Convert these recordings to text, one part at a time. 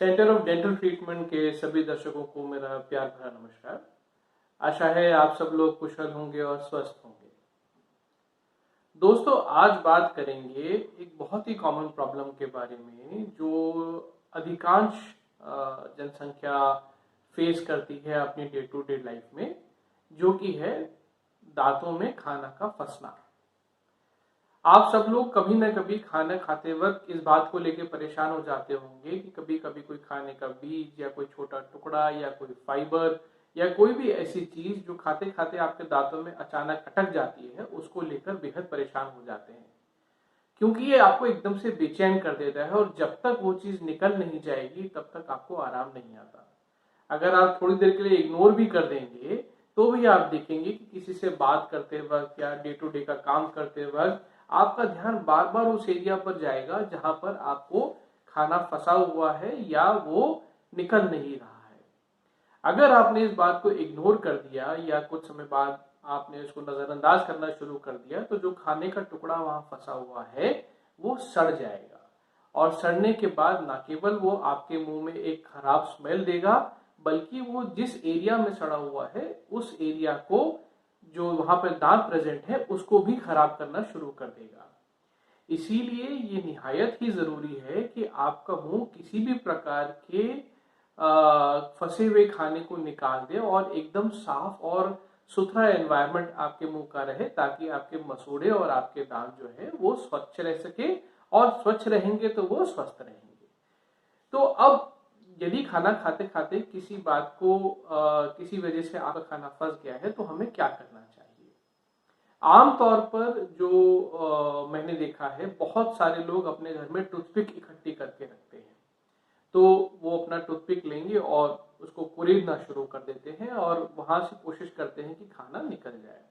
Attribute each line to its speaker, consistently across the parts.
Speaker 1: Centre of dental treatment के सभी दर्शकों को मेरा प्यार भरा नमस्कार। आशा है आप सब लोग कुशल होंगे और स्वस्थ होंगे। दोस्तों, आज बात करेंगे एक बहुत ही कॉमन प्रॉब्लम के बारे में जो अधिकांश जनसंख्या फेस करती है अपनी डे टू डे लाइफ में, जो कि है दांतों में खाना का फंसना। आप सब लोग कभी ना कभी खाना खाते वक्त इस बात को लेकर परेशान हो जाते होंगे कि कभी कभी कोई खाने का बीज या कोई छोटा टुकड़ा या कोई फाइबर या कोई भी ऐसी चीज जो खाते खाते आपके दांतों में अचानक अटक जाती है, उसको लेकर बेहद परेशान हो जाते हैं, क्योंकि ये आपको एकदम से बेचैन कर देता है और जब तक वो चीज निकल नहीं जाएगी तब तक आपको आराम नहीं आता। अगर आप थोड़ी देर के लिए इग्नोर भी कर देंगे तो भी आप देखेंगे कि किसी से बात करते वक्त या डे टू डे का काम करते वक्त आपका ध्यान बार बार उस एरिया पर जाएगा जहां पर आपको खाना फंसा हुआ है या वो निकल नहीं रहा है। अगर आपने इस बात को इग्नोर कर दिया या कुछ समय बाद आपने उसको नजरअंदाज करना शुरू कर दिया तो जो खाने का टुकड़ा वहां फंसा हुआ है वो सड़ जाएगा, और सड़ने के बाद न केवल वो आपके मुंह में एक खराब स्मेल देगा, बल्कि वो जिस एरिया में सड़ा हुआ है उस एरिया को, जो वहां पर दांत प्रेजेंट है, उसको भी खराब करना शुरू कर देगा। इसीलिए ये निहायत ही जरूरी है कि आपका मुंह किसी भी प्रकार के फंसे हुए खाने को निकाल दे और एकदम साफ और सुथरा एनवायरनमेंट आपके मुंह का रहे, ताकि आपके मसूड़े और आपके दांत जो है वो स्वच्छ रह सके, और स्वच्छ रहेंगे तो वो स्वस्थ रहेंगे। तो अब यदि खाना खाते खाते किसी बात को किसी वजह से आपका खाना फंस गया है तो हमें क्या करना चाहिए। आमतौर पर जो मैंने देखा है, बहुत सारे लोग अपने घर में टूथपिक इकट्ठी करके रखते हैं। तो वो अपना टूथपिक लेंगे और उसको कुरेदना शुरू कर देते हैं और वहां से कोशिश करते हैं कि खाना निकल जाए।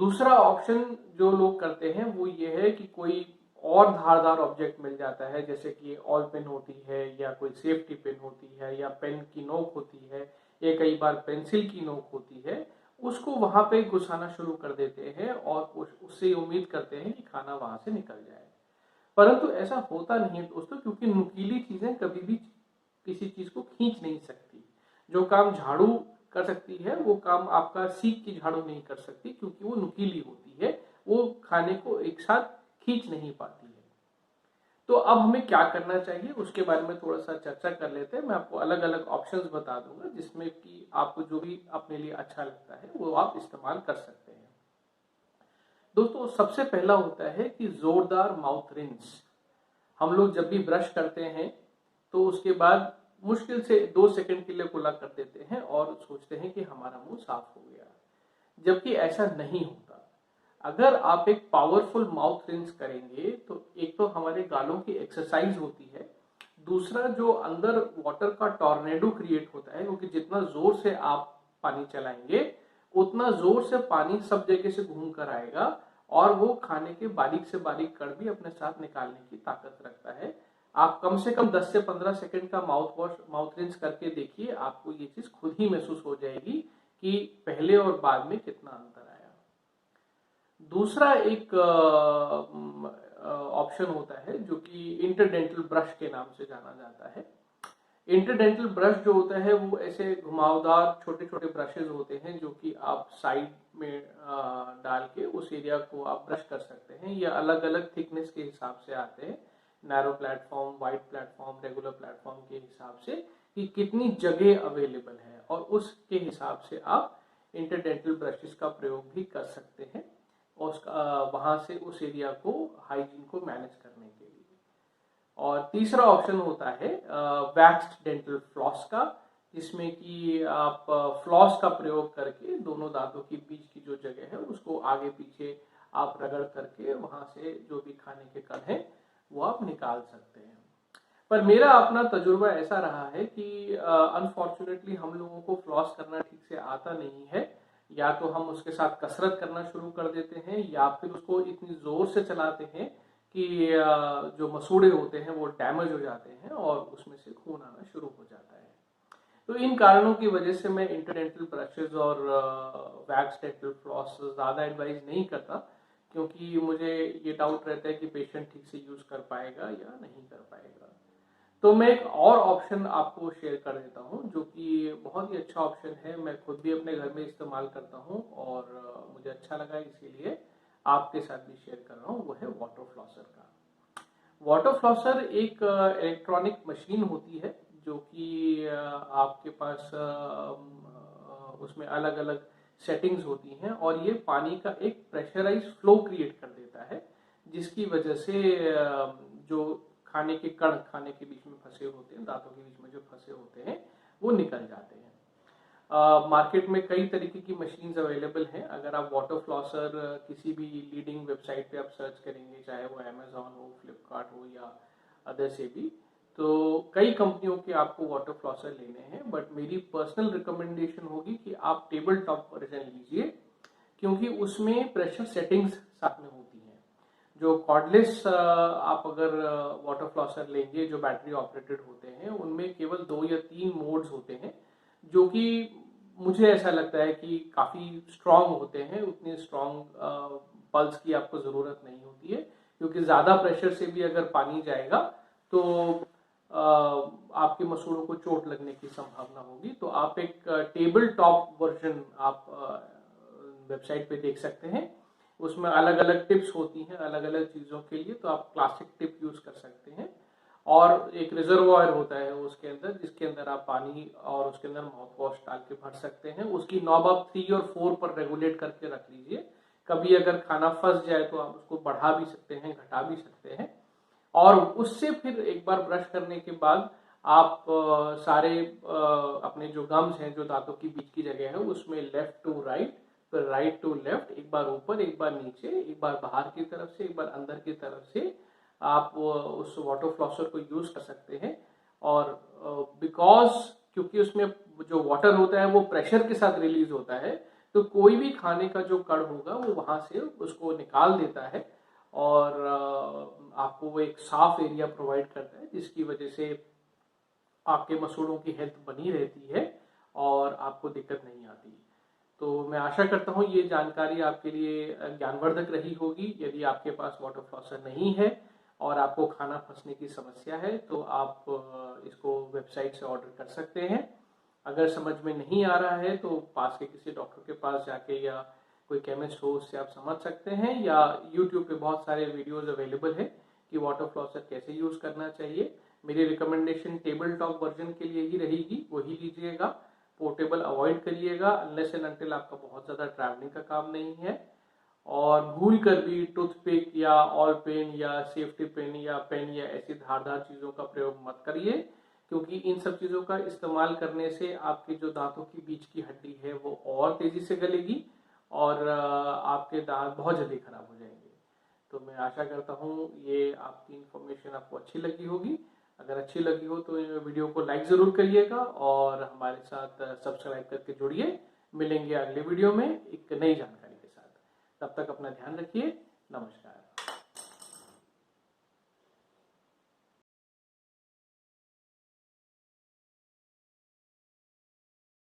Speaker 1: दूसरा ऑप्शन जो लोग करते हैं वो ये है कि कोई और धारदार ऑब्जेक्ट मिल जाता है, जैसे कि ऑल पेन होती है या कोई सेफ्टी पेन होती है या पेन की नोक होती है या कई बार पेंसिल की नोक होती है, उसको वहां पे घुसाना शुरू कर देते हैं और उससे उम्मीद करते हैं कि खाना वहां से निकल जाए। परंतु ऐसा होता नहीं है दोस्तों, क्योंकि नुकीली चीजें कभी भी किसी चीज को खींच नहीं सकती। जो काम झाड़ू कर सकती है वो काम आपका सीख की झाड़ू नहीं कर सकती, क्योंकि वो नुकीली होती है, वो खाने को एक साथ खींच नहीं पाती है। तो अब हमें क्या करना चाहिए उसके बारे में थोड़ा सा चर्चा कर लेते हैं। मैं आपको अलग अलग ऑप्शंस बता दूंगा जिसमें कि आपको जो भी अपने लिए अच्छा लगता है वो आप इस्तेमाल कर सकते हैं। दोस्तों, सबसे पहला होता है कि जोरदार माउथ रिंस। हम लोग जब भी ब्रश करते हैं तो उसके बाद मुश्किल से 2 सेकंड के लिए कुल्ला कर देते हैं और सोचते हैं कि हमारा मुंह साफ हो गया, जबकि ऐसा नहीं होता। अगर आप एक पावरफुल माउथ रिंस करेंगे तो एक तो हमारे गालों की एक्सरसाइज होती है, दूसरा जो अंदर वाटर का टॉर्नेडो क्रिएट होता है, क्योंकि जितना जोर से आप पानी चलाएंगे उतना जोर से पानी सब जगह से घूम कर आएगा और वो खाने के बारीक से बारीक कण भी अपने साथ निकालने की ताकत रखता है। आप कम से कम 10 से 15 सेकंड का माउथ रिंस करके देखिए, आपको ये चीज खुद ही महसूस हो जाएगी कि पहले और बाद में कितना अंतर आया। दूसरा एक ऑप्शन होता है जो कि इंटरडेंटल ब्रश के नाम से जाना जाता है। इंटरडेंटल ब्रश जो होता है वो ऐसे घुमावदार छोटे छोटे ब्रशेज होते हैं जो कि आप साइड में डाल के उस एरिया को आप ब्रश कर सकते हैं। ये अलग अलग थिकनेस के हिसाब से आते हैं, narrow platform, wide platform, regular platform के हिसाब से कि कितनी जगह अवेलेबल है, और उसके हिसाब से आप इंटरडेंटल ब्रशेस का प्रयोग भी कर सकते हैं और वहां से उस एरिया को, हाइजीन को मैनेज करने के लिए। और तीसरा ऑप्शन होता है वैक्स्ड डेंटल फ्लॉस का, जिसमें कि आप फ्लॉस का प्रयोग करके दोनों दांतों के बीच की जो जगह है उसको आगे पीछे आप रगड़ करके वहां से जो भी खाने के कण है वो आप निकाल सकते हैं। पर मेरा अपना तजुर्बा ऐसा रहा है कि अनफॉर्चुनेटली हम लोगों को फ्लॉस करना ठीक से आता नहीं है। या तो हम उसके साथ कसरत करना शुरू कर देते हैं या फिर उसको इतनी जोर से चलाते हैं कि जो मसूड़े होते हैं वो डैमेज हो जाते हैं और उसमें से खून आना शुरू हो जाता है। तो इन कारणों की वजह से मैं इंटरडेंटल ब्रशेज और वैक्स डेंटल फ्लॉस ज़्यादा एडवाइज नहीं करता, क्योंकि मुझे ये डाउट रहता है कि पेशेंट ठीक से यूज़ कर पाएगा या नहीं कर पाएगा। तो मैं एक और ऑप्शन आपको शेयर कर देता हूँ जो कि बहुत ही अच्छा ऑप्शन है, मैं खुद भी अपने घर में इस्तेमाल करता हूँ और मुझे अच्छा लगा, इसीलिए आपके साथ भी शेयर कर रहा हूँ। वो है वाटर फ्लॉसर का। वाटर फ्लॉसर एक इलेक्ट्रॉनिक मशीन होती है जो कि आपके पास उसमें अलग अलग सेटिंग्स होती हैं और ये पानी का एक प्रेशराइज फ्लो क्रिएट कर देता है, जिसकी वजह से जो खाने के कण खाने के बीच में फंसे होते हैं, दांतों के बीच में जो फंसे होते हैं, वो निकल जाते हैं। मार्केट में कई तरीके की मशीन्स अवेलेबल हैं। अगर आप वाटर फ्लॉसर किसी भी लीडिंग वेबसाइट पे आप सर्च करेंगे, चाहे वो अमेजॉन हो, फ्लिपकार्ट हो या अदर से भी, तो कई कंपनियों के आपको वाटर फ्लॉसर लेने हैं, बट मेरी पर्सनल रिकमेंडेशन होगी कि आप टेबल टॉप वर्जन लीजिए, क्योंकि उसमें प्रेशर सेटिंग्स साथ में होती हैं। जो कॉर्डलेस आप अगर वाटर फ्लॉसर लेंगे जो बैटरी ऑपरेटेड होते हैं, उनमें केवल 2 या 3 मोड्स होते हैं, जो कि मुझे ऐसा लगता है कि काफ़ी स्ट्रांग होते हैं। उतनी स्ट्रांग पल्स की आपको ज़रूरत नहीं होती है, क्योंकि ज़्यादा प्रेशर से भी अगर पानी जाएगा तो आपके मसूड़ों को चोट लगने की संभावना होगी। तो आप एक टेबल टॉप वर्जन आप वेबसाइट पे देख सकते हैं। उसमें अलग अलग टिप्स होती हैं अलग अलग चीज़ों के लिए, तो आप क्लासिक टिप यूज़ कर सकते हैं। और एक रिजर्वायर होता है उसके अंदर, जिसके अंदर आप पानी और उसके अंदर माउथ वॉश डाल के भर सकते हैं। उसकी नॉब आप 3 और 4 पर रेगुलेट करके रख लीजिए। कभी अगर खाना फंस जाए तो आप उसको बढ़ा भी सकते हैं, घटा भी सकते हैं। और उससे फिर एक बार ब्रश करने के बाद आप सारे अपने जो गम्स हैं, जो दांतों की बीच की जगह है, उसमें लेफ्ट टू राइट, फिर राइट टू लेफ्ट, एक बार ऊपर, एक बार नीचे, एक बार बाहर की तरफ से, एक बार अंदर की तरफ से आप उस वाटर फ्लॉसर को यूज कर सकते हैं। और बिकॉज क्योंकि उसमें जो वाटर होता है वो प्रेशर के साथ रिलीज होता है, तो कोई भी खाने का जो कण होगा वो वहां से उसको निकाल देता है और आपको वो एक साफ एरिया प्रोवाइड करता है, जिसकी वजह से आपके मसूड़ों की हेल्थ बनी रहती है और आपको दिक्कत नहीं आती। तो मैं आशा करता हूँ ये जानकारी आपके लिए ज्ञानवर्धक रही होगी। यदि आपके पास वाटर फ्लॉसर नहीं है और आपको खाना फंसने की समस्या है, तो आप इसको वेबसाइट से ऑर्डर कर सकते हैं। अगर समझ में नहीं आ रहा है तो पास के किसी डॉक्टर के पास जाके या कोई केमिस्ट हो उससे आप समझ सकते हैं, या यूट्यूब पे बहुत सारे वीडियोस अवेलेबल है कि वाटर फ्लॉसर कैसे यूज करना चाहिए। मेरी रिकमेंडेशन टेबल टॉप वर्जन के लिए ही रहेगी, वही लीजिएगा। पोर्टेबल अवॉइड करिएगा अनलेस एंड अनटिल आपका बहुत ज़्यादा ट्रैवलिंग का काम नहीं है। और भूल कर भी टूथपिक या ऑल पेन या सेफ्टी पेन या पेन या ऐसी धारदार चीज़ों का प्रयोग मत करिए, क्योंकि इन सब चीज़ों का इस्तेमाल करने से आपके जो दांतों की बीच की हड्डी है वो और तेज़ी से गलेगी और आपके दांत बहुत जल्दी खराब हो जाएंगे। तो मैं आशा करता हूँ ये आपकी इन्फॉर्मेशन आपको अच्छी लगी होगी। अगर अच्छी लगी हो तो वीडियो को लाइक ज़रूर करिएगा और हमारे साथ सब्सक्राइब करके जुड़िए। मिलेंगे अगले वीडियो में एक नई जानकारी के साथ। तब तक अपना ध्यान रखिए। नमस्कार।